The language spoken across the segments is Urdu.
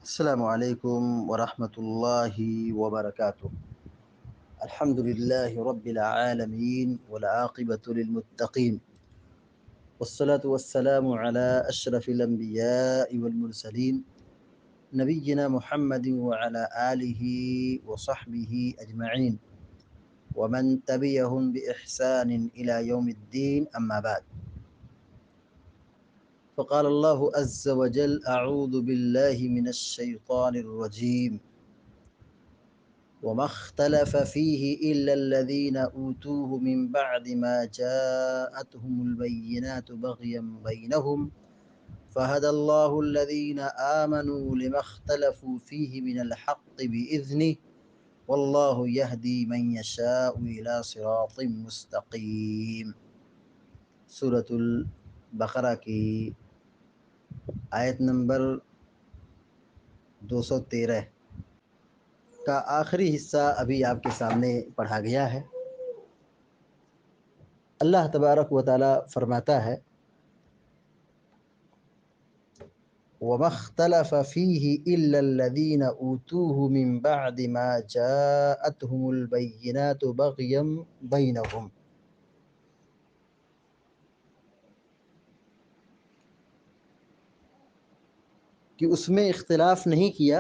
السلام عليكم ورحمة الله وبركاته. الحمد لله رب العالمين والعاقبة للمتقين، والصلاة والسلام على أشرف الأنبياء والمرسلين نبينا محمد وعلى آله وصحبه أجمعين ومن تبعهم بإحسان إلى يوم الدين، أما بعد. فقال الله عز وجل: أعوذ بالله من الشيطان الرجيم. وما اختلف فيه إلا الذين أوتوه من بعد ما جاءتهم البينات بغيا بينهم فهدى الله الذين آمنوا لما اختلفوا فيه من الحق بإذنه والله يهدي من يشاء إلى صراط مستقيم. سورة البقرہ کی آیت نمبر 213 کا آخری حصہ ابھی آپ کے سامنے پڑھا گیا ہے۔ اللہ تبارک و تعالی فرماتا ہے: وَمَا اخْتَلَفَ فِيهِ إِلَّا الَّذِينَ أُوتُوهُ مِن بَعْدِ مَا جَاءَتْهُمُ الْبَيِّنَاتُ بَغْيًا بَيْنَهُمْ، کہ اس میں اختلاف نہیں کیا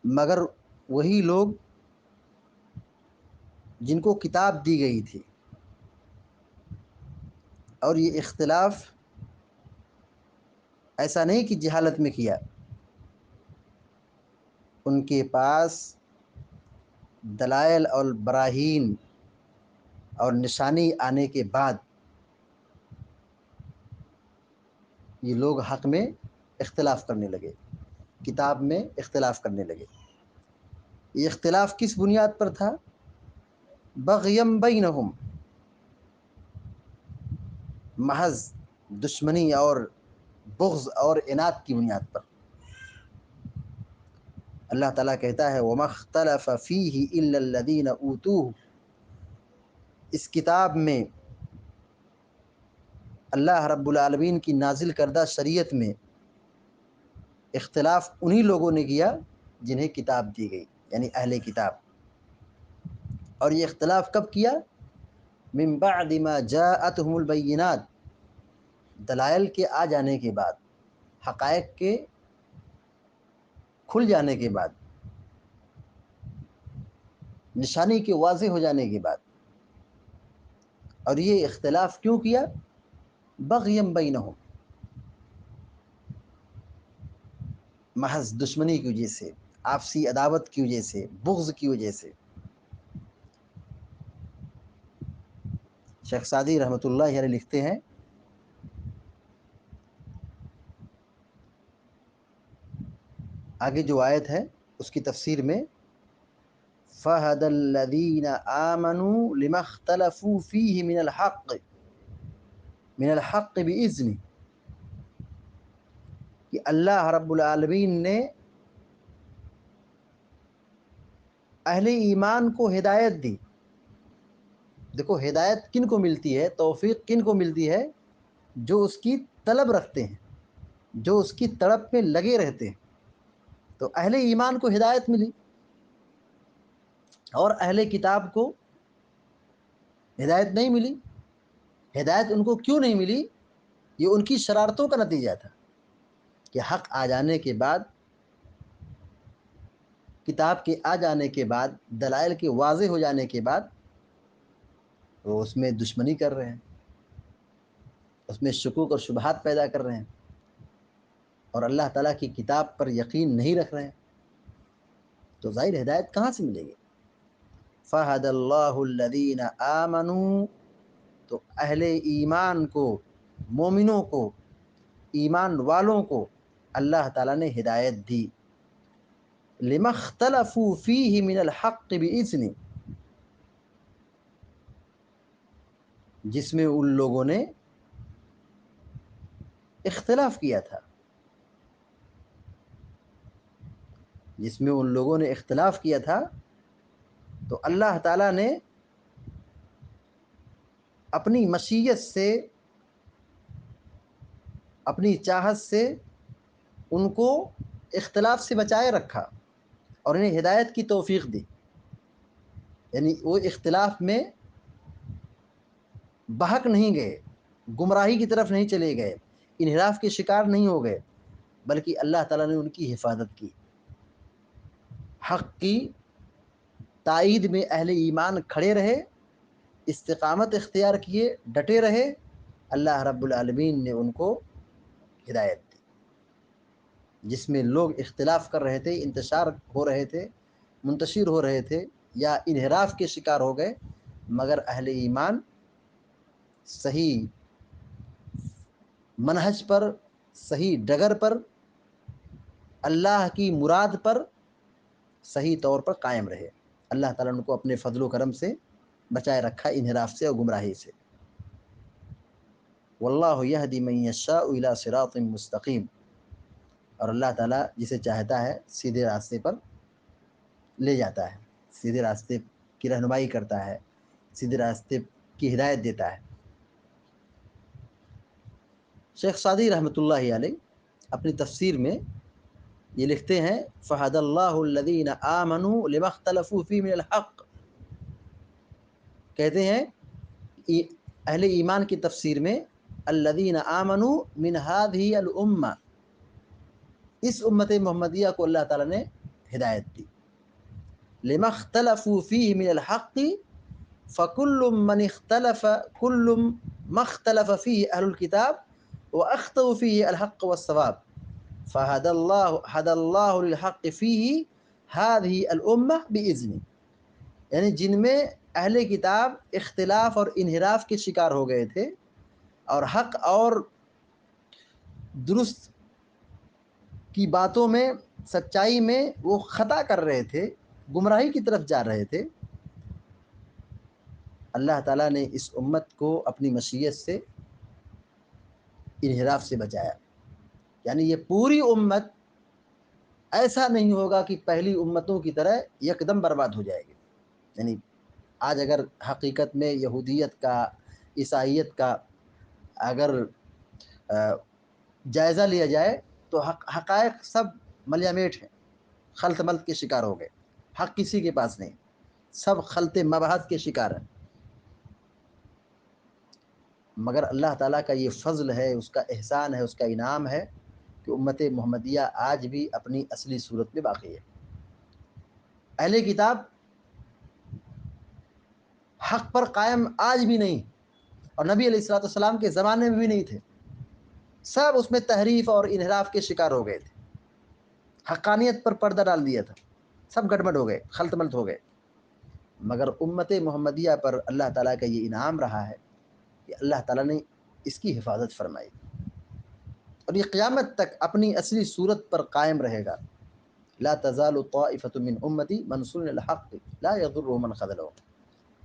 مگر وہی لوگ جن کو کتاب دی گئی تھی، اور یہ اختلاف ایسا نہیں کہ جہالت میں کیا، ان کے پاس دلائل اور براہین اور نشانی آنے کے بعد یہ لوگ حق میں اختلاف کرنے لگے، کتاب میں اختلاف کرنے لگے۔ یہ اختلاف کس بنیاد پر تھا؟ بغیم بینہم، محض دشمنی اور بغض اور عناد کی بنیاد پر۔ اللہ تعالیٰ کہتا ہے: وَمَا اخْتَلَفَ فِيهِ إِلَّا الَّذِينَ أُوتُوهُ، اس کتاب میں، اللہ رب العالمین کی نازل کردہ شریعت میں اختلاف انہی لوگوں نے کیا جنہیں کتاب دی گئی، یعنی اہل کتاب۔ اور یہ اختلاف کب کیا؟ من بعد ما جاءتهم البینات، دلائل کے آ جانے کے بعد، حقائق کے کھل جانے کے بعد، نشانی کے واضح ہو جانے کے بعد۔ اور یہ اختلاف کیوں کیا؟ بغیم بینہم، محض دشمنی کی وجہ سے، آپسی عداوت کی وجہ سے، بغض کی وجہ سے۔ شیخ سعدی رحمۃ اللہ علیہ لکھتے ہیں: آگے جو آیت ہے اس کی تفسیر میں فَهَدَى الَّذِينَ آمَنُوا لِمَا اخْتَلَفُوا فِيهِ من الحق بِإِذْنِهِ، کہ اللہ رب العالمین نے اہل ایمان کو ہدایت دی۔ دیکھو، ہدایت کن کو ملتی ہے، توفیق کن کو ملتی ہے؟ جو اس کی طلب رکھتے ہیں، جو اس کی تڑپ میں لگے رہتے ہیں۔ تو اہل ایمان کو ہدایت ملی، اور اہل کتاب کو ہدایت نہیں ملی۔ ہدایت ان کو کیوں نہیں ملی؟ یہ ان کی شرارتوں کا نتیجہ تھا کہ حق آ جانے کے بعد، کتاب کے آ جانے کے بعد، دلائل کے واضح ہو جانے کے بعد وہ اس میں دشمنی کر رہے ہیں، اس میں شکوک اور شبہات پیدا کر رہے ہیں، اور اللہ تعالیٰ کی کتاب پر یقین نہیں رکھ رہے ہیں۔ تو ظاہر ہدایت کہاں سے ملے گی؟ فَهَدَى اللَّهُ الَّذِينَ آمَنُوا، تو اہل ایمان کو، مومنوں کو، ایمان والوں کو اللہ تعالیٰ نے ہدایت دی۔ لِمَا اخْتَلَفُوا فِيهِ مِنَ الْحَقِّ بِإِذْنِهِ، جس میں ان لوگوں نے اختلاف کیا تھا، جس میں ان لوگوں نے اختلاف کیا تھا، تو اللہ تعالیٰ نے اپنی مشیت سے، اپنی چاہت سے ان کو اختلاف سے بچائے رکھا اور انہیں ہدایت کی توفیق دی، یعنی وہ اختلاف میں بہک نہیں گئے، گمراہی کی طرف نہیں چلے گئے، انحراف کے شکار نہیں ہو گئے، بلکہ اللہ تعالیٰ نے ان کی حفاظت کی، حق کی تائید میں اہل ایمان کھڑے رہے، استقامت اختیار کیے، ڈٹے رہے، اللہ رب العالمین نے ان کو ہدایت دی۔ جس میں لوگ اختلاف کر رہے تھے، انتشار ہو رہے تھے، منتشر ہو رہے تھے یا انحراف کے شکار ہو گئے، مگر اہل ایمان صحیح منہج پر، صحیح ڈگر پر، اللہ کی مراد پر صحیح طور پر قائم رہے۔ اللہ تعالیٰ نے ان کو اپنے فضل و کرم سے بچائے رکھا، انحراف سے اور گمراہی سے۔ واللہ یہدی من یشاء الی صراط مستقیم، اور اللہ تعالیٰ جسے چاہتا ہے سیدھے راستے پر لے جاتا ہے، سیدھے راستے کی رہنمائی کرتا ہے، سیدھے راستے کی ہدایت دیتا ہے۔ شیخ سعدی رحمۃ اللہ علیہ اپنی تفسیر میں یہ لکھتے ہیں فَهَدَى اللَّهُ الَّذِينَ آمَنُوا لِمَا اخْتَلَفُوا فِيهِ مِنَ الْحَقِّ، کہتے ہیں اہل ایمان کی تفسیر میں الَّذِينَ آمَنُوا مِنْ هَذِهِ الْأُمَّةِ، اس امت محمدیہ کو اللہ تعالیٰ نے ہدایت دی۔ لِمَا اخْتَلَفُوا فِيهِ مِنَ الْحَقِّ فَكُلُّ مَنْ اخْتَلَفَ كُلُّ مَا اخْتَلَفَ فِيهِ أَهْلُ الْكِتَابِ وَأَخْطَأُوا فِيهِ الْحَقَّ وَالصَّوَابَ فَهَدَى اللَّهُ لِلْحَقِّ فِيهِ هَذِهِ الْأُمَّةِ بِإِذْنِهِ، یعنی جن میں اہل کتاب اختلاف اور انحراف کے شکار ہو گئے تھے اور حق اور درست کی باتوں میں، سچائی میں وہ خطا کر رہے تھے، گمراہی کی طرف جا رہے تھے، اللہ تعالیٰ نے اس امت کو اپنی مشیت سے انحراف سے بچایا۔ یعنی یہ پوری امت ایسا نہیں ہوگا کہ پہلی امتوں کی طرح یکدم برباد ہو جائے گی۔ یعنی آج اگر حقیقت میں یہودیت کا، عیسائیت کا اگر جائزہ لیا جائے تو حقائق سب ملیا میٹ ہیں، خلط ملط کے شکار ہو گئے، حق کسی کے پاس نہیں، سب خلط مباحث کے شکار ہیں۔ مگر اللہ تعالیٰ کا یہ فضل ہے، اس کا احسان ہے، اس کا انعام ہے کہ امت محمدیہ آج بھی اپنی اصلی صورت میں باقی ہے۔ اہل کتاب حق پر قائم آج بھی نہیں، اور نبی علیہ الصلوۃ والسلام کے زمانے میں بھی نہیں تھے، سب اس میں تحریف اور انحراف کے شکار ہو گئے تھے، حقانیت پر پردہ ڈال دیا تھا، سب گڑبڑ ہو گئے، خلط ملط ہو گئے۔ مگر امت محمدیہ پر اللہ تعالیٰ کا یہ انعام رہا ہے کہ اللہ تعالیٰ نے اس کی حفاظت فرمائی، اور یہ قیامت تک اپنی اصلی صورت پر قائم رہے گا۔ لا تزال طائفة من امتی منصورین الحق لا یضرهم من خذلهم،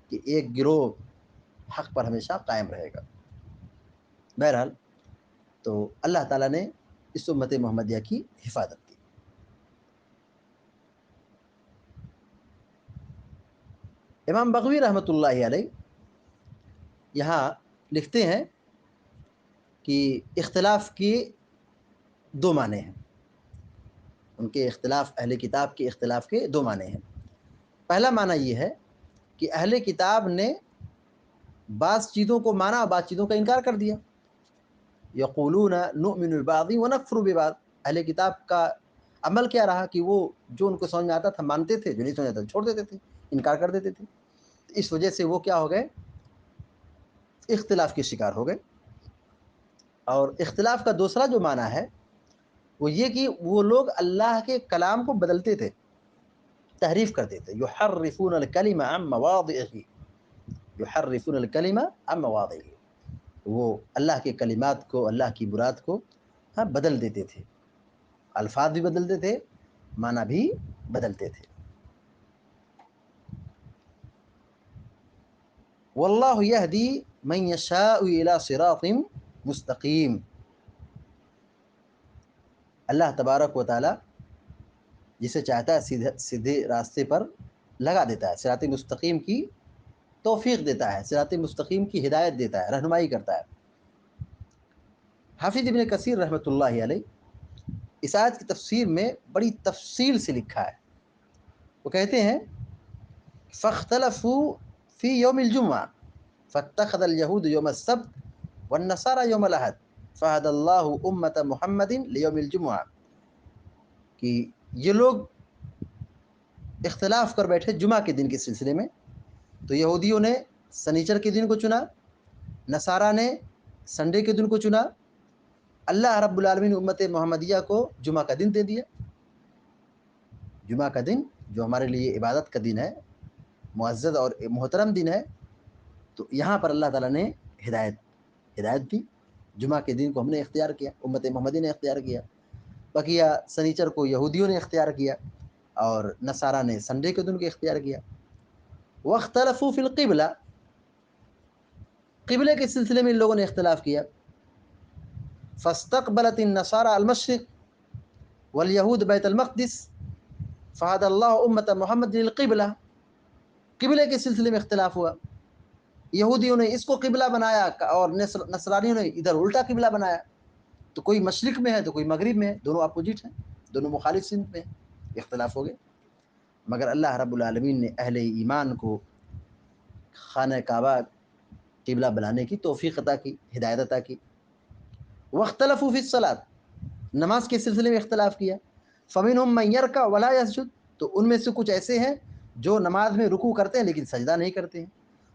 کہ ایک گروہ حق پر ہمیشہ قائم رہے گا۔ بہرحال تو اللہ تعالیٰ نے اس امت محمدیہ کی حفاظت کی۔ امام بغوی رحمۃ اللہ علیہ یہاں لکھتے ہیں کہ اختلاف کے دو معنی ہیں، ان کے اختلاف، اہل کتاب کے اختلاف کے دو معنی ہیں۔ پہلا معنی یہ ہے کہ اہل کتاب نے بعض چیزوں کو مانا اور بعض چیزوں کا انکار کر دیا۔ یقولون نؤمن ببعض ونکفر ببعض، اہل کتاب کا عمل کیا رہا کہ وہ جو ان کو سمجھ میں آتا تھا مانتے تھے، جو نہیں سمجھ آتا تھا چھوڑ دیتے تھے، انکار کر دیتے تھے۔ اس وجہ سے وہ کیا ہو گئے؟ اختلاف کے شکار ہو گئے۔ اور اختلاف کا دوسرا جو معنی ہے وہ یہ کہ وہ لوگ اللہ کے کلام کو بدلتے تھے، تحریف کرتے تھے۔ یحرفون الکلم عن مواضعہ، یحرفون الکلم عن مواضعہ، وہ اللہ کے کلمات کو، اللہ کی مراد کو بدل دیتے تھے، الفاظ بھی بدلتے تھے، معنی بھی بدلتے تھے۔ واللہ یہدی من یشاء الی صراط مستقیم، اللہ تبارک و تعالی جسے چاہتا ہے سیدھے راستے پر لگا دیتا ہے، صراط مستقیم کی توفیق دیتا ہے، صراط مستقیم کی ہدایت دیتا ہے، رہنمائی کرتا ہے۔ حافظ ابن کثیر رحمۃ اللہ علیہ اس آیت کی تفسیر میں بڑی تفصیل سے لکھا ہے. وہ کہتے ہیں فاختلفوا فی یوم الجمعہ فاتخذ اليہود یوم السبت والنصارى یوم الاحد فہد اللہ امت محمد لیوم الجمعہ، کہ یہ لوگ اختلاف کر بیٹھے جمعہ کے دن کے سلسلے میں. تو یہودیوں نے سنیچر کے دن کو چنا، نصارہ نے سنڈے کے دن کو چنا، اللہ رب العالمین امت محمدیہ کو جمعہ کا دن دے دیا. جمعہ کا دن جو ہمارے لیے عبادت کا دن ہے، معزز اور محترم دن ہے، تو یہاں پر اللہ تعالیٰ نے ہدایت دی. جمعہ کے دن کو ہم نے اختیار کیا، امت محمدی نے اختیار کیا. بقیہ سنیچر کو یہودیوں نے اختیار کیا اور نصارہ نے سنڈے کے دن کو اختیار کیا. واختلفوا فی القبلہ، قبلے کے سلسلے میں ان لوگوں نے اختلاف کیا. فاستقبلت النصارى المشرق والیہود بیت المقدس فہد اللہ امت محمد للقبلہ. قبلے کے سلسلے میں اختلاف ہوا، یہودیوں نے اس کو قبلہ بنایا اور نصرانیوں نے ادھر الٹا قبلہ بنایا. تو کوئی مشرق میں ہے تو کوئی مغرب میں ہے، دونوں اپوزٹ ہیں، دونوں مخالف سمت میں اختلاف ہو گئے. مگر اللہ رب العالمین نے اہل ایمان کو خانہ کعبہ قبلہ بنانے کی توفیق عطا کی، ہدایت عطا کی. واختلفوا فی الصلاۃ، نماز کے سلسلے میں اختلاف کیا. فمنہم من یرکع ولا یسجد، تو ان میں سے کچھ ایسے ہیں جو نماز میں رکوع کرتے ہیں لیکن سجدہ نہیں کرتے ہیں.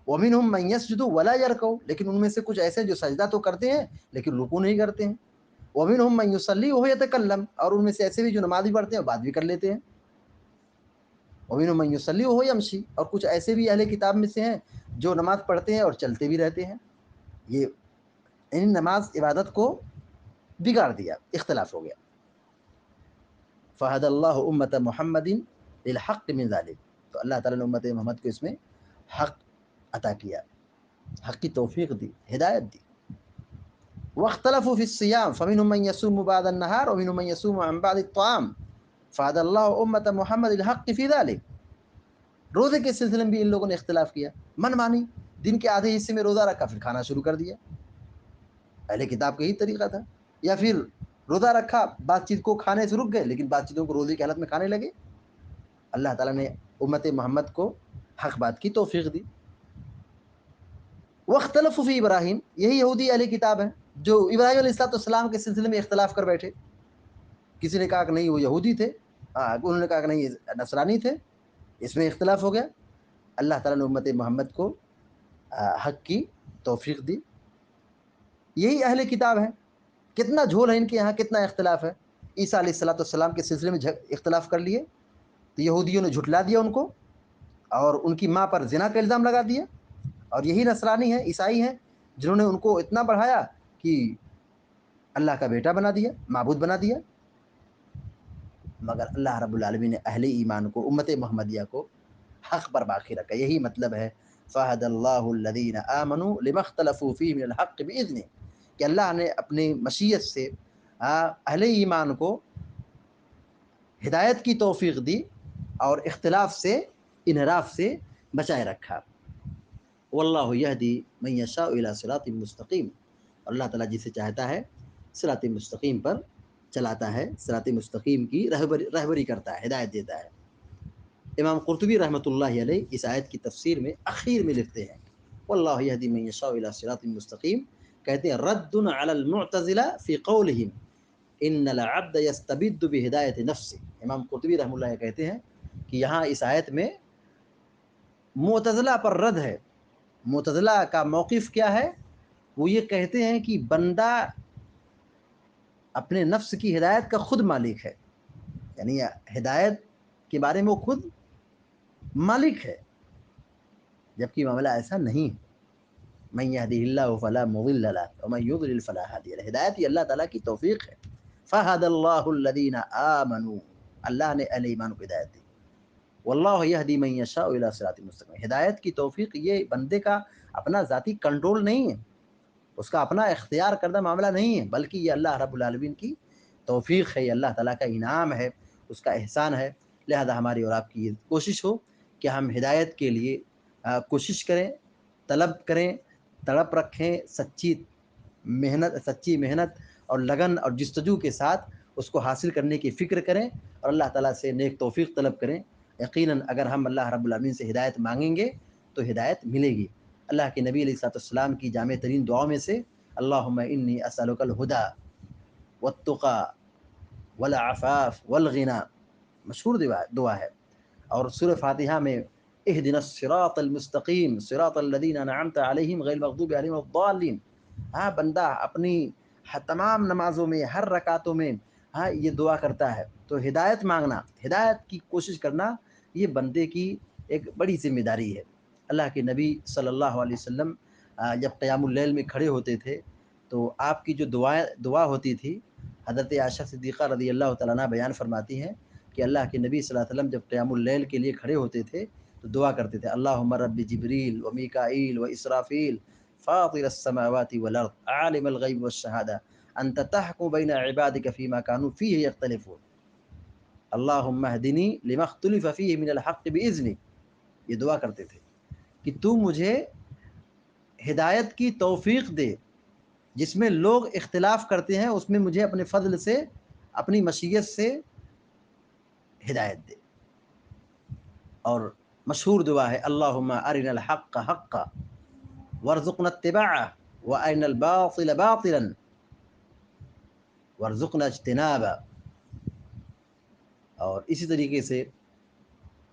ومنہم من یسجد ولا یرکع، لیکن ان میں سے کچھ ایسے جو سجدہ تو کرتے ہیں لیکن رکوع نہیں کرتے ہیں. ومنہم من یصلی وهو یتکلم، اور ان میں سے ایسے بھی جو نماز بھی پڑھتے ہیں اور بات بھی کر لیتے ہیں. ومنہم من یصلی وهو یمشی، اور کچھ ایسے بھی اہل کتاب میں سے ہیں جو نماز پڑھتے ہیں اور چلتے بھی رہتے ہیں. یہ ان نماز عبادت کو بگاڑ دیا، اختلاف ہو گیا. فہد اللہ امت محمد للحق من ذلک، تو اللہ تعالیٰ نے امت محمد کو اس میں حق عطا کیا، حق کی توفیق دی، ہدایت دی. واختلفوا فی الصیام فمنهم من يصوم بعد النهار ومنهم من يصوم عن بعد الطعام فهد الله امت محمد الحق فی ذلک. روزے کے سلسلے میں بھی ان لوگوں نے اختلاف کیا، من مانی، دن کے آدھے حصے میں روزہ رکھا پھر کھانا شروع کر دیا. اہل کتاب کا یہی طریقہ تھا. یا پھر روزہ رکھا، بات چیت کو کھانے سے رک گئے لیکن بات چیتوں کو روزے کی حالت میں کھانے لگے. اللہ تعالیٰ نے امت محمد کو حق بات کی توفیق دی. واختلفوا فی ابراہیم، یہی یہودی اہل کتاب ہیں جو ابراہیم علیہ السلام کے سلسلے میں اختلاف کر بیٹھے. کسی نے کہا کہ نہیں وہ یہودی تھے، انہوں نے کہا کہ نہیں نصرانی تھے. اس میں اختلاف ہو گیا. اللہ تعالیٰ نے امت محمد کو حق کی توفیق دی. یہی اہل کتاب ہیں، کتنا جھول ہے ان کے یہاں، کتنا اختلاف ہے. عیسیٰ علیہ السلام کے سلسلے میں اختلاف کر لیے تو یہودیوں نے جھٹلا دیا ان کو اور ان کی ماں پر زنا کا الزام لگا دیا. اور یہی نصرانی ہیں، عیسائی ہیں، جنہوں نے ان کو اتنا بڑھایا کہ اللہ کا بیٹا بنا دیا، معبود بنا دیا. مگر اللہ رب العالمین نے اہل ایمان کو، امت محمدیہ کو حق پر باقی رکھا. یہی مطلب ہے فہد اللہ الذین آمنوا لما اختلفوا فیہ من الحق باذنہ، کہ اللہ نے اپنی مشیت سے اہل ایمان کو ہدایت کی توفیق دی اور اختلاف سے، انحراف سے بچائے رکھا. واللہ یہدی من یشاء الی صراط مستقیم، اللہ تعالیٰ جسے چاہتا ہے صراط مستقیم پر چلاتا ہے، صراط مستقیم کی رہبری کرتا ہے، ہدایت دیتا ہے. امام قرطبی رحمۃ اللہ علیہ اس آیت کی تفسیر میں اخیر میں لکھتے ہیں واللہ یہدی من یشاء الی صراط مستقیم، کہتے ہیں رد علی المعتزلہ فی قولہم ان العبد یستبد بہدایت نفسہ. امام قرطبی رحمۃ اللہ کہتے ہیں کہ یہاں اس آیت میں معتزلہ پر رد ہے. معتزلہ کا موقف کیا ہے؟ وہ یہ کہتے ہیں کہ بندہ اپنے نفس کی ہدایت کا خود مالک ہے، یعنی ہدایت کے بارے میں وہ خود مالک ہے، جبکہ معاملہ ایسا نہیں ہے. من یہدہ اللہ فلا مضل لہ ومن یضلل فلا ہادی لہ، ہدایت یہ اللہ تعالیٰ کی توفیق ہے. فہد اللہ الذین آمنوا، اللہ نے اہل ایمان کو ہدایت دی. واللہ یہدی من یشاء الی صراط مستقیم، ہدایت کی توفیق یہ بندے کا اپنا ذاتی کنٹرول نہیں ہے، اس کا اپنا اختیار کردہ معاملہ نہیں ہے، بلکہ یہ اللہ رب العالمین کی توفیق ہے، یہ اللہ تعالیٰ کا انعام ہے، اس کا احسان ہے. لہذا ہماری اور آپ کی یہ کوشش ہو کہ ہم ہدایت کے لیے کوشش کریں، طلب کریں، تڑپ رکھیں، سچی محنت اور لگن اور جستجو کے ساتھ اس کو حاصل کرنے کی فکر کریں اور اللہ تعالیٰ سے نیک توفیق طلب کریں. یقیناً اگر ہم اللہ رب العالمین سے ہدایت مانگیں گے تو ہدایت ملے گی. اللہ کے نبی علیہ السلام کی جامع ترین دعاؤں میں سے اللہم انی اسألک الہدی والتقی والعفاف والغنی مشہور دعا ہے. اور سورہ فاتحہ میں اہدنا الصراط المستقیم صراط الذین انعمت علیہم غیر المغضوب علیہم الضالین. ہاں بندہ اپنی تمام نمازوں میں ہر رکعتوں میں ہاں یہ دعا کرتا ہے. تو ہدایت مانگنا، ہدایت کی کوشش کرنا، یہ بندے کی ایک بڑی ذمہ داری ہے. اللہ کے نبی صلی اللہ علیہ وسلم جب قیام اللیل میں کھڑے ہوتے تھے تو آپ کی جو دعا ہوتی تھی، حضرت عائشہ صدیقہ رضی اللہ تعالیٰ عنہ بیان فرماتی ہیں کہ اللہ کے نبی صلی اللہ علیہ وسلم جب قیام اللیل کے لیے کھڑے ہوتے تھے تو دعا کرتے تھے اللہم رب جبریل و میکائیل و اسرافیل فاطر السماوات والارض عالم الغیب والشہادہ انت تحکم بین عبادک فیما کانوا فیہ یختلفون اللہم اہدنی لما اختلف فیہ من الحق باذنک. یہ دعا کرتے تھے کہ تو مجھے ہدایت کی توفیق دے، جس میں لوگ اختلاف کرتے ہیں اس میں مجھے اپنے فضل سے اپنی مشیت سے ہدایت دے. اور مشہور دعا ہے اللہم ارنا الحق حقا وارزقنا اتباعہ وارنا الباطل باطلا وارزقنا اجتنابہ. اور اسی طریقے سے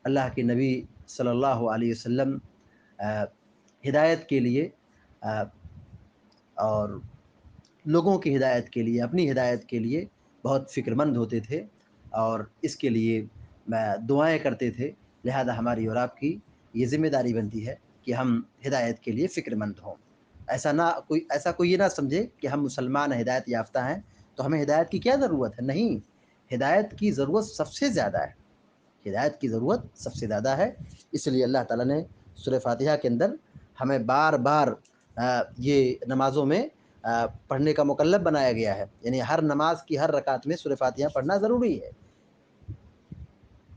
اللہ کے نبی صلی اللہ علیہ وسلم ہدایت کے لیے اور لوگوں کی ہدایت کے لیے، اپنی ہدایت کے لیے بہت فکر مند ہوتے تھے اور اس کے لیے دعائیں کرتے تھے. لہذا ہماری اور آپ کی یہ ذمہ داری بنتی ہے کہ ہم ہدایت کے لیے فکر مند ہوں. ایسا کوئی یہ نہ سمجھے کہ ہم مسلمان ہدایت یافتہ ہیں تو ہمیں ہدایت کی کیا ضرورت ہے. نہیں، ہدایت کی ضرورت سب سے زیادہ ہے. ہدایت کی ضرورت سب سے زیادہ ہے. اس لیے اللہ تعالیٰ نے سورہ فاتحہ کے اندر ہمیں بار بار یہ نمازوں میں پڑھنے کا مکلف بنایا گیا ہے. یعنی ہر نماز کی ہر رکعت میں سورہ فاتحہ پڑھنا ضروری ہے.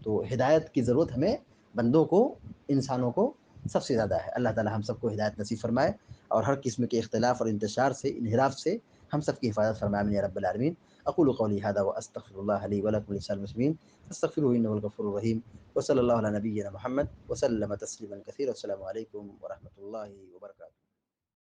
تو ہدایت کی ضرورت ہمیں بندوں کو، انسانوں کو سب سے زیادہ ہے. اللہ تعالیٰ ہم سب کو ہدایت نصیب فرمائے اور ہر قسم کے اختلاف اور انتشار سے، انحراف سے ہم سب کی حفاظت فرمائے یا رب العالمین. اقول قولی هذا واستغفر الله لي ولكم ولسائر المسلمين فاستغفروه انه الغفور الرحيم وصلى الله على نبينا محمد وسلم تسليما كثيرا. والسلام عليكم ورحمة الله وبركاته.